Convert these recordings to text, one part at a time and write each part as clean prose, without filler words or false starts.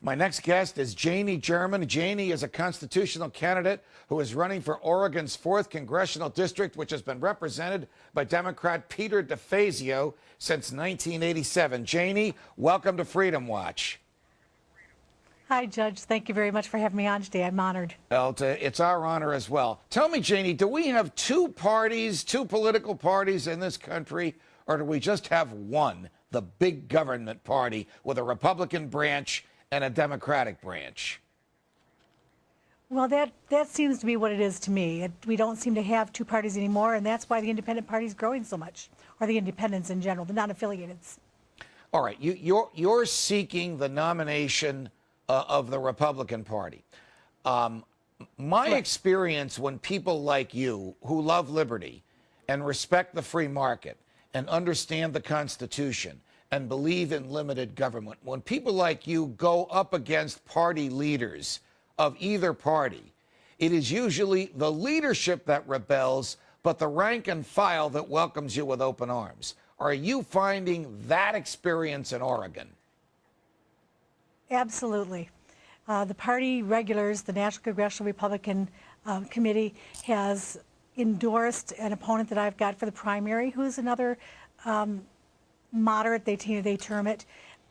My next guest is Janie German. Janie is a constitutional candidate who is running for Oregon's 4th Congressional District, which has been represented by Democrat Peter DeFazio since 1987. Janie, welcome to Freedom Watch. Hi, Judge. Thank you very much for having me on today. I'm honored. Well, it's our honor as well. Tell me, Janie, do we have two political parties in this country, or do we just have one, the big government party with a Republican branch and a Democratic branch? Well, that seems to be what it is to me. We don't seem to have two parties anymore, and that's why the independent party is growing so much, or the independents in general, the non-affiliated. All right, you're seeking the nomination of the Republican Party. My experience when people like you who love liberty and respect the free market and understand the Constitution and believe in limited government, when people like you go up against party leaders of either party, it is usually the leadership that rebels, but the rank and file that welcomes you with open arms. Are you finding that experience in Oregon? Absolutely. The party regulars, the National Congressional Republican Committee, has endorsed an opponent that I've got for the primary, who's another moderate, they term it.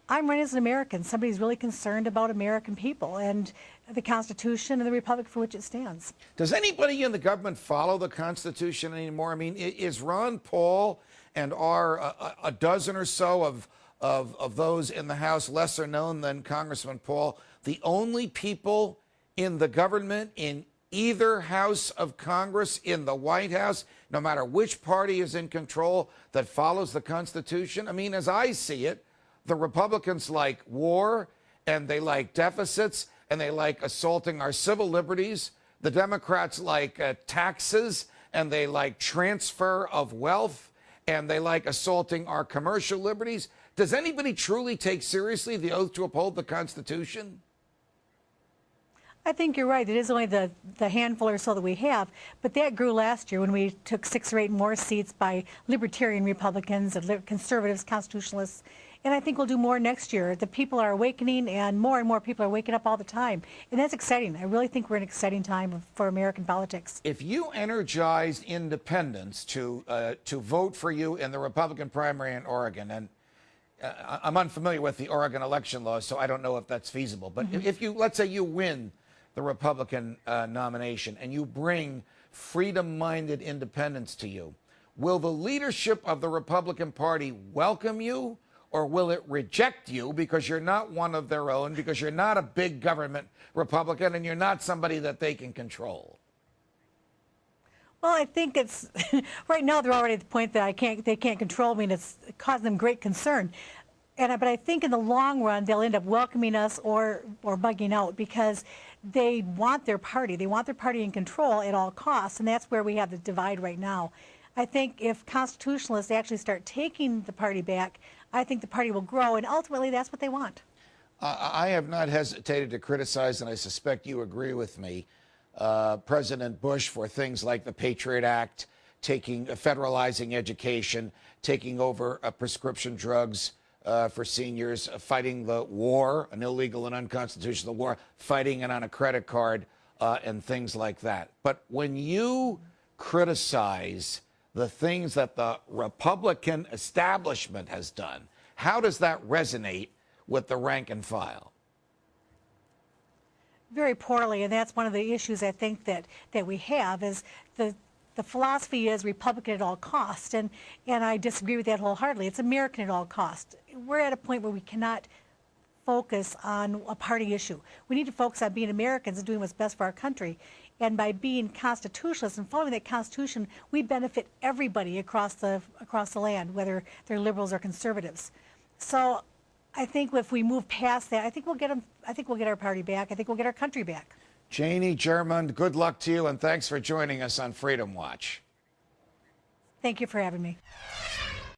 I'm running as an American, somebody who's really concerned about American people and the Constitution and the republic for which it stands. Does anybody in the government follow the Constitution anymore? I mean, is Ron Paul and are a dozen or so of those in the House, lesser known than Congressman Paul, the only people in the government, in either House of Congress, in the White House, no matter which party is in control, that follows the Constitution? I mean, as I see it, the Republicans like war, and they like deficits, and they like assaulting our civil liberties. The Democrats like taxes, and they like transfer of wealth, and they like assaulting our commercial liberties. Does anybody truly take seriously the oath to uphold the Constitution? I think you're right. It is only the handful or so that we have, but that grew last year when we took 6 or 8 more seats by libertarian Republicans and conservatives, constitutionalists, and I think we'll do more next year. The people are awakening, and more people are waking up all the time, and that's exciting. I really think we're in an exciting time for American politics. If you energized independents to vote for you in the Republican primary in Oregon, and I'm unfamiliar with the Oregon election laws, so I don't know if that's feasible, but if you, let's say you win the Republican nomination and you bring freedom-minded independents to you, will the leadership of the Republican Party welcome you, or will it reject you because you're not one of their own, because you're not a big government Republican and you're not somebody that they can control? Well, I think it's right now they're already at the point that they can't control me, and it's causing them great concern. But I think in the long run they'll end up welcoming us or bugging out, because they want their party. They want their party in control at all costs, and that's where we have the divide right now. I think if constitutionalists actually start taking the party back, I think the party will grow, and ultimately that's what they want. I have not hesitated to criticize, and I suspect you agree with me, President Bush for things like the Patriot Act, federalizing education, taking over prescription drugs for seniors, fighting the war, an illegal and unconstitutional war, fighting it on a credit card, and things like that. But when you criticize the things that the Republican establishment has done, how does that resonate with the rank and file? Very poorly, and that's one of the issues I think that we have is the philosophy is Republican at all costs, and I disagree with that wholeheartedly. It's American at all costs. We're at a point where we cannot focus on a party issue. We need to focus on being Americans and doing what's best for our country. And by being constitutionalists and following that Constitution, we benefit everybody across the land, whether they're liberals or conservatives. So I think if we move past that, I think we'll get them. I think we'll get our party back. I think we'll get our country back. Janie German, good luck to you, and thanks for joining us on Freedom Watch. Thank you for having me.